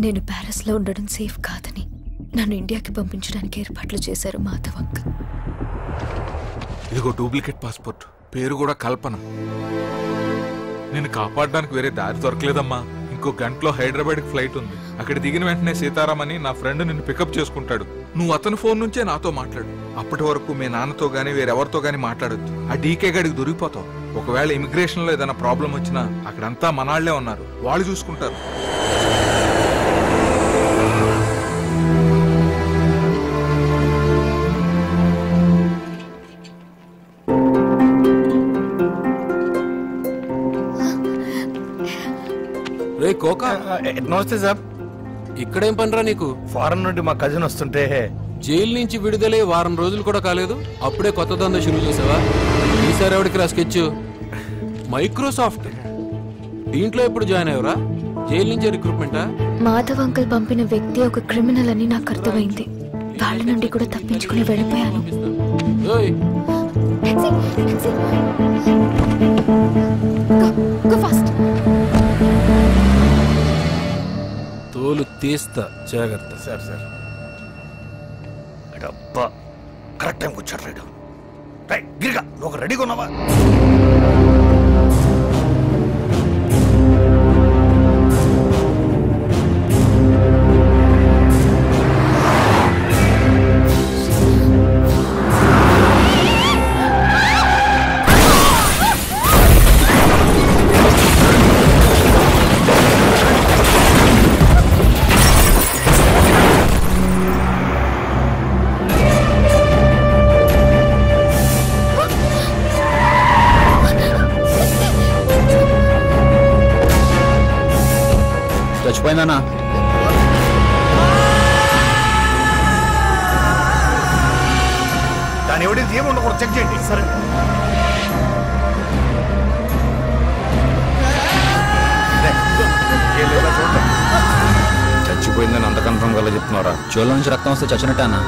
నేను ప్యారిస్లో ఉండడం సేఫ్ కాదని నన్ను ఇండియాకి పంపించడానికి ఏర్పాట్లు చేశారు మాధవ్ అంకుల్. ఇదిగో డూప్లికేట్ పాస్పోర్ట్, పేరు కూడా కల్పన. నేను కాపాడడానికి వేరే దారి దొరకలేదమ్మా. ఇంకో గంటలో హైదరాబాద్కి ఫ్లైట్ ఉంది. అక్కడ దిగిన వెంటనే సీతారాం అని నా ఫ్రెండ్ నిన్ను పికప్ చేసుకుంటాడు. నువ్వు అతని ఫోన్ నుంచే నాతో మాట్లాడు. అప్పటి వరకు మీ నాన్నతో గానీ వేరెవరితో గానీ మాట్లాడొద్దు. ఆ డీకే గడికి దొరికిపోతావు. ఒకవేళ ఇమిగ్రేషన్ లో ఏదైనా ప్రాబ్లం వచ్చినా అక్కడంతా మనాళ్లే ఉన్నారు, వాళ్ళు చూసుకుంటారు. నమస్తే సార్. ఇక్కడేం పనిరా నీకు? ఫారెన్ నుండి మా కజిన్ వస్తుంటే జైలు నుంచి విడుదలై వారం రోజులు కూడా కాలేదు, అప్పుడే కొత్త దందా షురూ చేసావా? ఈసారి ఎవరికి రా స్కెచ్? మైక్రోసాఫ్ట్. దీంట్లో ఎప్పుడు జాయిన్ అయ్యవరా? జైలు నుంచి రిక్రూట్మెంటా? మాధవ్ అంకుల్ పంపిన వ్యక్తి ఒక క్రిమినల్ అని నాకు అర్థమైంది. వాళ్ళ నుండి కూడా తప్పించుకుని వెళ్ళిపోయాను. తోలు తీస్తా, జాగ్రత్త. సార్ సార్ అబ్బా కరెక్ట్ టైంకి వచ్చాడు రైడు. రైట్ గిరిగా నువ్వు రెడీగా ఉన్నావా? చచ్చిపోయిందన్నా? దాని ఎవిడెన్స్ ఏమి ఉండకూడదు, చెక్ చేయండి. సరే చచ్చిపోయిందని అంత కన్ఫర్మ్ గా చెప్తున్నారా? చోళ్ళ నుంచి రక్తం వస్తే చచ్చినట్టే అన్నా?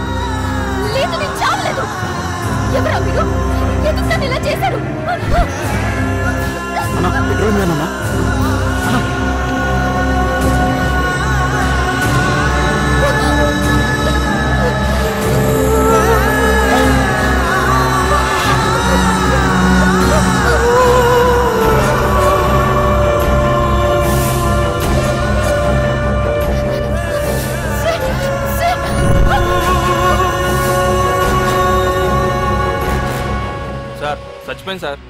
సార్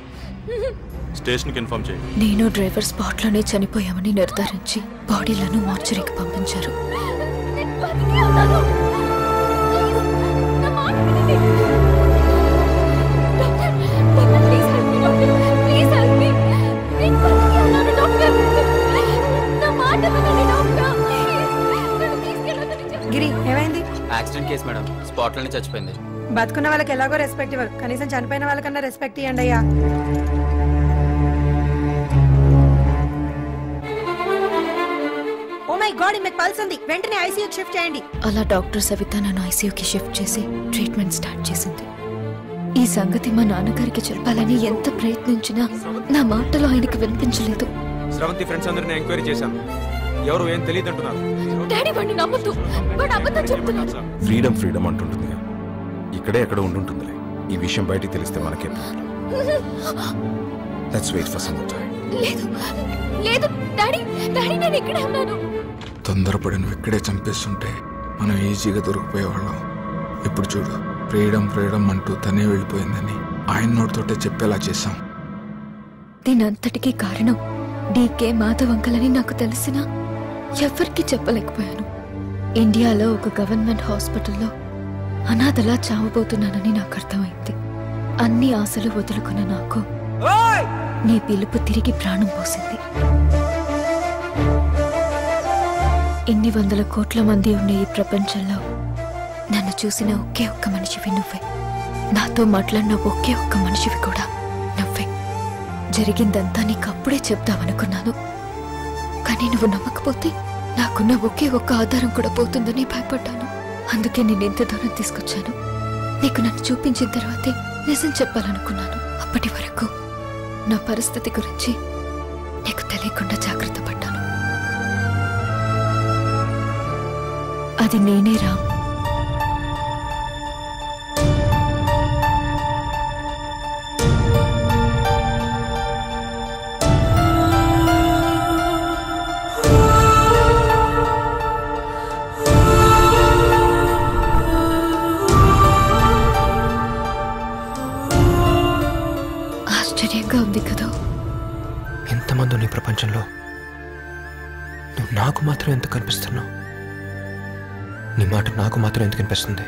స్టేషన్కి ఇన్ఫార్మ్ చేయండి. నేను డ్రైవర్ స్పాట్ లోనే చనిపోయామని నిర్ధారించి బాడీలను మార్చరీకి పంపించారు. గిరి ఏమైంది? యాక్సిడెంట్ కేసు మేడం, స్పాట్ లోనే చచ్చిపోయింది. బతుకున్న వాళ్ళకి ఎలాగో రెస్పెక్ట్ ఇవ్వరు, కనీసం చనిపోయిన వాళ్ళకన్నా రెస్పెక్ట్ ఇవ్వండి అయ్యా. ఓ మై గాడ్, మీకు పల్స్ ఉంది, వెంటనే ఐసీయూకి షిఫ్ట్ చేయండి. అలా డాక్టర్ సవిత నన్ను ఐసీయూకి షిఫ్ట్ చేసి ట్రీట్మెంట్ స్టార్ట్ చేసింది. ఈ సంగతి మా నాన్నగారికి చెప్పాలని ఎంత ప్రయత్నించినా నా మాటలు ఆయనకి వినిపించలేదు. స్రవంతి ఫ్రెండ్స్ అందరిని ఎంక్వైరీ చేశాను, ఎవరు ఏం తెలియదు అంటున్నారు. డాడీ వాడిని నమ్మొద్దు, వాడు అబద్ధం చెప్తున్నాడు. ఫ్రీడమ్ ఫ్రీడమ్ అంటుంటుంది, ఇక్కడే ఎక్కడ ఉంటుందిలే. ఈ విషయం బయటికి తెలిస్తే మనకే let's wait for some time. లేదు లేదు డాడీ, డాడీ నేను ఇక్కడే ఉన్నాను. తొందరపడి నువ్వు ఇక్కడే చంపేస్తుంటే మనం ఈజీగా దొరికిపోయేవాళ్ళం. ఇప్పుడు చూడు, ఫ్రీడమ్ ఫ్రీడమ్ అంటూ తనే వెళ్ళిపోయిందని ఆయన నోటితోటే చెప్పేలా చేశాం. దీనంతటికీ కారణం డీకే మాధవ్ అంకుల్ అని నాకు తెలిసినా ఎవరికి చెప్పలేకపోయాను. ఇండియాలో ఒక గవర్నమెంట్ హాస్పిటల్లో అనాథలా చావబోతున్నానని నాకు అర్థమైంది. అన్ని ఆశలు వదులుకున్న నాకు నీ పిలుపు తిరిగి ప్రాణం పోసింది. ఇన్ని వందల కోట్ల మంది ఉన్న ఈ ప్రపంచంలో నన్ను చూసిన ఒకే ఒక్క మనిషివి నువ్వే. నాతో మాట్లాడిన ఒకే ఒక్క మనిషివి కూడా నువ్వే. జరిగిందంతా నీకు అప్పుడే చెప్దామనుకున్నాను, కానీ నువ్వు నమ్మకపోతే నాకున్న ఒకే ఒక్క ఆధారం కూడా పోతుందని భయపడ్డాను. అందుకే నేను ఎంత దూరం తీసుకొచ్చాను. నీకు నన్ను చూపించిన తర్వాతే నిజం చెప్పాలనుకున్నాను. అప్పటి వరకు నా పరిస్థితి గురించి నీకు తెలియకుండా జాగ్రత్త పడ్డాను. అది నేనే రామ్. ఆశ్చర్యంగా ఉంది కదా. ఎంతమంది నీ ప్రపంచంలో నువ్వు నాకు మాత్రం ఎంత కనిపిస్తున్నావు? నీ మాట నాకు మాత్రం ఎందుకు కనిపిస్తుంది?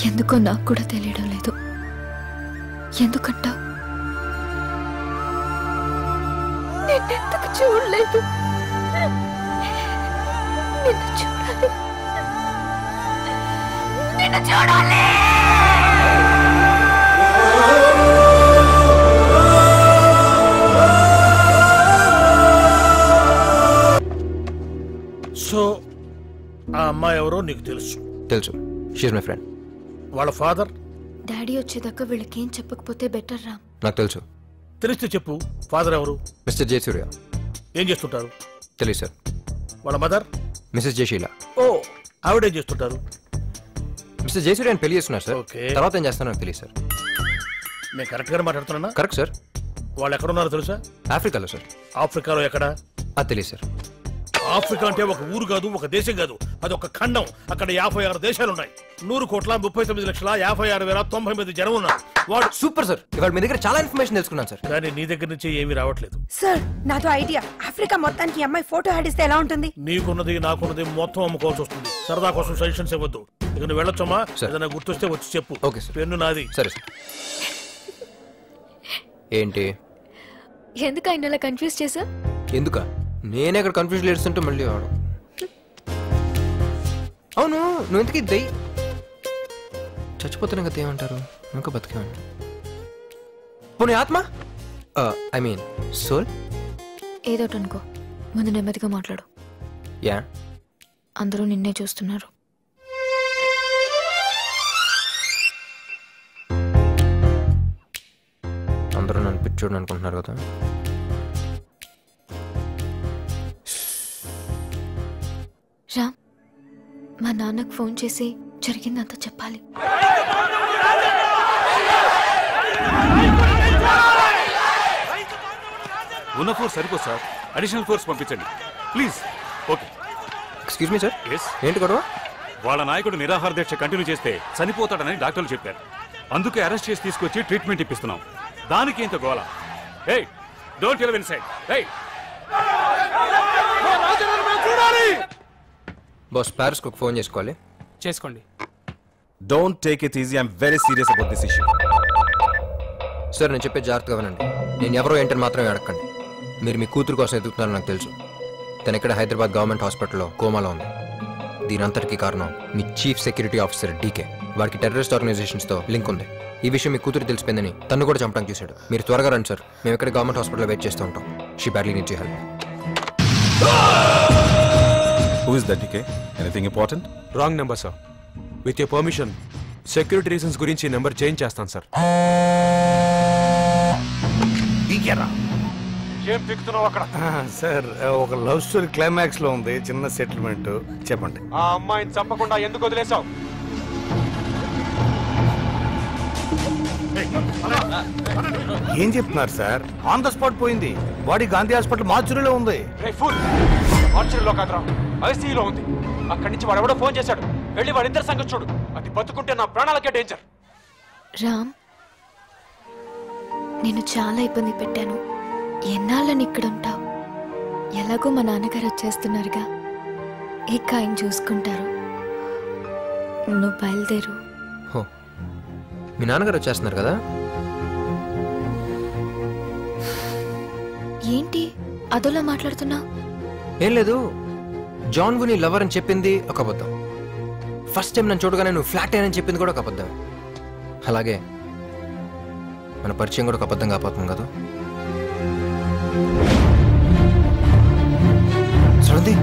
ఎందుకో నాకు కూడా తెలియడం లేదు. ఎందుకంటావు? నేనెందుకు చూడలేదు? నిన్ను చూడాలి, నిన్ను చూడాలి. సో ఆ అమ్మాయి ఎవరో నీకు తెలుసు? తెలుసు. She my friend. వాళ్ళ ఫాదర్? డాడీ వచ్చేదాకా వీళ్ళకేం చెప్పకపోతే బెటర్ రామ్. నాకు తెలుసు. తెలిస్తే చెప్పు. ఫాదర్ ఎవరు? మిస్టర్ జయసూర్య. ఏం చేస్తుంటారు? తెలియదు సార్. వాళ్ళ మదర్? మిస్సెస్ జయశీల. ఓ, ఆవిడేం చేస్తుంటారు? మిస్టర్ జయసూర్య అని పెళ్లి చేస్తున్నారు సార్. ఓకే. తర్వాత ఏం చేస్తానో నాకు తెలియదు సార్. నేను కరెక్ట్ గానే మాట్లాడుతున్నా? Correct sir. వాళ్ళు ఎక్కడున్నారో తెలుసా? ఆఫ్రికాలో సార్. ఆఫ్రికాలో ఎక్కడ? అది తెలియదు సార్. ఆఫ్రికా అంటే ఒక ఊరు కాదు, ఒక దేశం కాదు, అది ఒక ఖండం. అక్కడ 56 దేశాలు ఉన్నాయి. 100,39,56,099 జనం ఉన్నారు. వాడు సూపర్ సార్. ఇవాళ మీ దగ్గర చాలా ఇన్ఫర్మేషన్ తెలుసుకున్నాను సార్. కానీ నీ దగ్గర నుంచి ఏమీ రావట్లేదు. సార్ నాతో ఐడియా. ఆఫ్రికా మొత్తానికి అమ్మాయి ఫోటో ఆడిస్తే ఎలా ఉంటుంది? నీకున్నది నాకున్నది మొత్తం అమ్ముకోవాల్సి వస్తుంది. సరదా కోసం సజెషన్స్ ఇవ్వద్దు. ఇక నువ్వు వెళ్ళొచ్చమ్మా. సార్. ఏదైనా గుర్తొస్తే వచ్చి చెప్పు. Okay sir. పెన్ను నాది. సరే సార్. ఏంటి? ఎందుకు ఆయన అలా కన్ఫ్యూజ్ చేసా? ఎందుక? నేనే అక్కడ కన్ఫ్యూజన్ ఏడుస్తుంటే మళ్ళీ వాడు. అవును, నువ్వు ఎందుకు దై చచ్చిపోతున్నా కదా ఏమంటారు? ఇంకా బతికేమంటారు. పోనీ ఆత్మ, ఐ మీన్ సోల్. ఏదోటి అనుకో, ముందు నెమ్మదిగా మాట్లాడు. యా, అందరూ నిన్నే చూస్తున్నారు. అందరూ నన్ను పిచ్చోడు అనుకుంటున్నారు కదా. రామ్, మా నాన్నకు ఫోన్ చేసి జరిగిందంతా చెప్పాలి. ఉన్న ఫోర్స్ సరిపో సార్. అడిషనల్ ఫోర్స్ పంపించండి please. Okay. Excuse me sir. Yes. ఏంటి గొడవ? వాళ్ళ నాయకుడు నిరాహార దీక్ష కంటిన్యూ చేస్తే చనిపోతాడని డాక్టర్లు చెప్పారు. అందుకే అరెస్ట్ చేసి తీసుకొచ్చి ట్రీట్మెంట్ ఇప్పిస్తున్నాం. దానికి ఇంత గోల. Hey, don't allow inside. Hey, boss, ప్యారిస్కి ఒక ఫోన్ చేసుకోవాలి. చేసుకోండి. Don't take it easy. I'm very serious about this issue. Sir, నేను చెప్పే జాగ్రత్తగా వినండి. నేను ఎవరో ఏంటని మాత్రమే అడగండి. మీరు మీ కూతురు కోసం ఎదుగుతున్నారని నాకు తెలుసు. తను ఇక్కడ హైదరాబాద్ గవర్నమెంట్ హాస్పిటల్లో కోమాలో ఉంది. దీని అంతటికీ కారణం మీ చీఫ్ సెక్యూరిటీ ఆఫీసర్ డీకే. వాడికి టెర్రరిస్ట్ ఆర్గనైజేషన్స్తో లింక్ ఉంది. ఈ విషయం మీ కూతురు తెలిసిపోయిందని తను కూడా చంపడానికి చూశాడు. మీరు త్వరగా రండి సార్. మేము ఇక్కడ గవర్నమెంట్ హాస్పిటల్లో వెయిట్ చేస్తూ ఉంటాం. She badly needs your help. Who is that, DK? Anything important? Wrong number sir. With your permission security reasons గురించి నెంబర్ చేంజ్ చేస్తాను సార్. ఏం పిక్తున్నావు అక్కడ? సార్, ఒక లవ్ స్టోరీ క్లైమాక్స్ లో ఉంది. చిన్న సెటిల్మెంట్ చెప్పండి. ఆ అమ్మాయిని చంపకుండా ఎందుకు వదిలేసావు? ఏం చెప్తున్నారు సార్? ఆన్ ద స్పాట్ పోయింది. బాడీ గాంధీ హాస్పిటల్ మార్చురీలో ఉంది. మార్చురీలో కాదురా, ఐసీయూలో ఉంది. అక్కడి నుంచి వాడు ఎవడో ఫోన్ చేశాడు. వెళ్ళి వాడిద్దరి సంగతి చూడు. అది బతుకుంటే నా ప్రాణాలకే డేంజర్. రామ్, నేను చాలా ఇబ్బంది పెట్టాను. ఎన్నాళ్ళని ఇక్కడ ఉంటావు? ఎలాగో మా నాన్నగారు వచ్చేస్తున్నారుగా, ఇక ఆయన చూసుకుంటారు. నువ్వు బయలుదేరు. హో, మీ నాన్నగారు వచ్చేస్తున్నారు కదా? ఏంటి అదోలా మాట్లాడుతున్నా? ఏం లేదు, జాన్ వుని లవర్ అని చెప్పింది ఒక అబద్ధం. ఫస్ట్ టైం నన్ను చూడగానే నువ్వు ఫ్లాట్ అయ్యానని చెప్పింది కూడా ఒక అబద్ధం. అలాగే మన పరిచయం కూడా ఒక అబద్ధం కాకపోతుంది కదా. శ్రవంతి,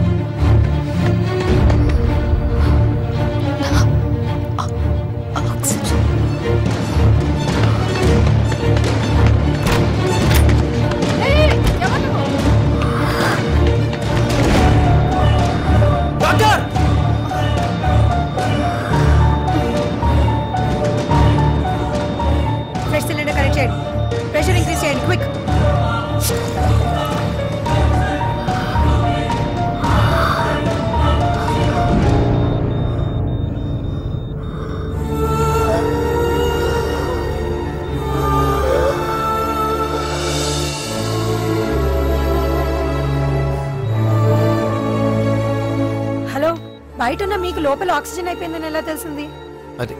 మీకు లోపల ఆక్సిజన్ అయిపోయిందని ఎలా తెలిసింది? అది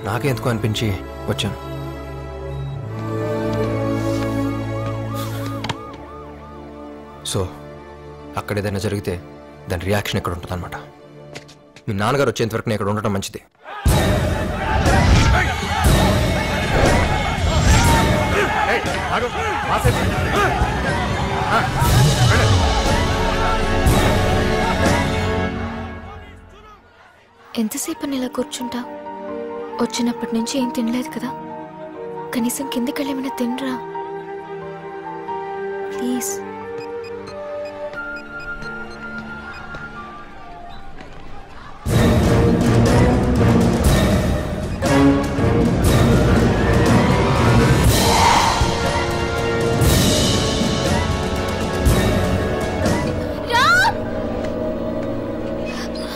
నాకే ఎందుకు అనిపించి వచ్చాను. సో అక్కడ ఏదైనా జరిగితే దాని రియాక్షన్ ఎక్కడ ఉంటుంది అనమాట. మీ నాన్నగారు వచ్చేంతవరకు నేను ఇక్కడ ఉండటం మంచిది. ఎంతసేపు ఇలా కూర్చుంటా? వచ్చినప్పటి నుంచి ఏం తినలేదు కదా, కనీసం కిందకెళ్ళి ఏమైనా తినరా ప్లీజ్.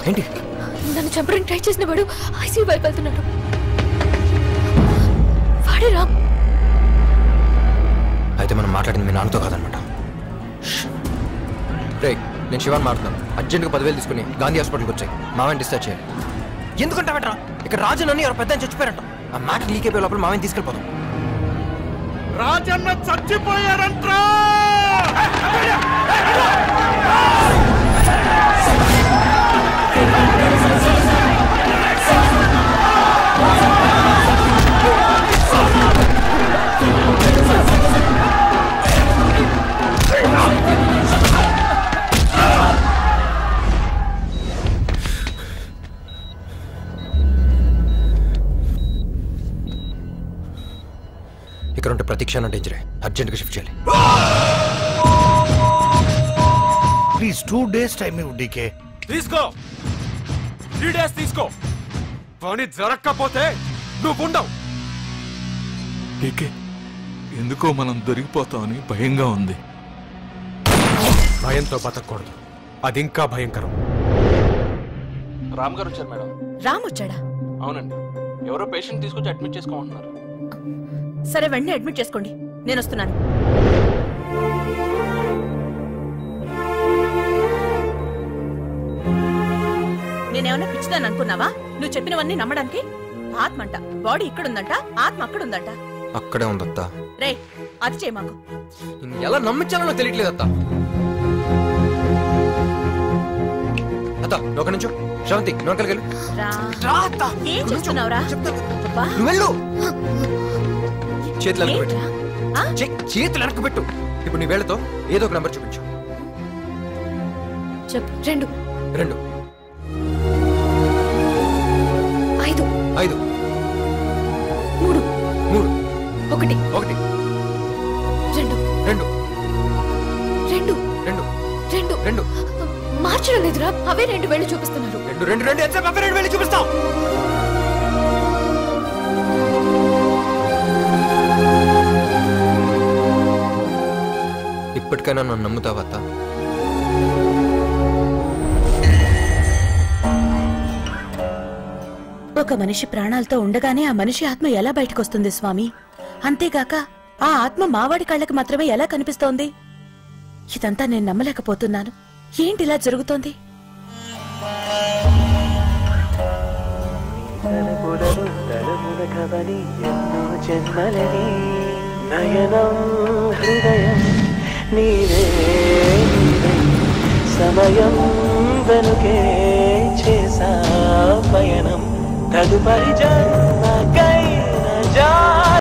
ఏంటి? నన్ను చంపడానికి ట్రై చేసిన వాడు ఐసీయూ వైపు వెళ్తున్నాడు. వాడే రామ్. అయితే మనం మాట్లాడింది మీ నాన్నతో కాదనమాట. రే, నేను శివాన్ మాట్లాడుతాను. అర్జెంట్గా 10,000 తీసుకుని గాంధీ హాస్పిటల్కి వచ్చాయి. మామని డిశ్చార్జ్ చేయాలి. ఎందుకంటావేట్రా? ఇక్కడ రాజన్ అని ఎవరు పెద్ద చచ్చిపోయారంట. ఆ మ్యాటర్ లీక్ అయిపోయే లోపల మామని తీసుకెళ్ళిపోతాం. రాజన్న చచ్చిపోయారంట్రా. ఇక్కడ ఉంటే ప్రతి క్షణం డేంజరే. అర్జెంట్గా షిఫ్ట్ చేయాలి. ప్లీజ్ 2 days టైం ఇవ్వు డీకే. తీసుకో, 3 days తీసుకో. పని జరగకపోతే నువ్వు ఉండవు. డీకే, ఎందుకో మనం దొరికిపోతామని భయంగా ఉంది. భయంతో బతకూడదు, అది ఇంకా భయంకరం. రామ్ గారు వచ్చారు మేడం. రామ్ వచ్చాడా? అవునండి, ఎవరో పేషెంట్ తీసుకొచ్చి అడ్మిట్ చేసుకోమంటున్నారు. సరే, వెంటనే అడ్మిట్ చేసుకోండి, నేను వస్తున్నాను. నేనేమన్నా పిచ్చిదాన్ని అనుకున్నావా? నువ్వు చెప్పినవన్నీ నమ్మడానికి? ఆత్మ అంట, బాడీ ఇక్కడుందంట, ఆత్మ అక్కడుందంట. అక్కడే ఉందత్తా. రే, అది చేయి మాకు. ఎలా నమ్మించాలో నాకు తెలియట్లేదు అత్త. అత్త, ఒక నిమిషం. శ్రవంతి, నోకలికి వెళ్ళు. ఏం చేస్తున్నావురా? నువ్వు వెళ్ళు. చేతులు వెనక్కి పెట్టు. చేతులు వెనక్కి పెట్టు. ఇప్పుడు నీ వేళతో ఏదో ఒక నెంబర్ చూపించు. చెప్పు. 2 2 5 5 3 3 1 1 2 2 2 2 2 మార్చడం లేదురా, అవే 2 వేళ్ళు చూపిస్తున్నారు. 2 2 2 ఎంతసేపు అవే 2 వేళ్ళు చూపిస్తావు? ఇప్పటికైనా నన్ను నమ్ముతావా అత్త? ఒక మనిషి ప్రాణాలతో ఉండగానే ఆ మనిషి ఆత్మ ఎలా బయటకొస్తుంది స్వామి? అంతేగాక ఆ ఆత్మ మావాడి కళ్ళకి మాత్రమే ఎలా కనిపిస్తోంది? ఇదంతా నేను నమ్మలేకపోతున్నాను. ఏంటి ఇలా జరుగుతోంది? సమయం వెనుకే చేసా పయనం తదుపరి జన్మ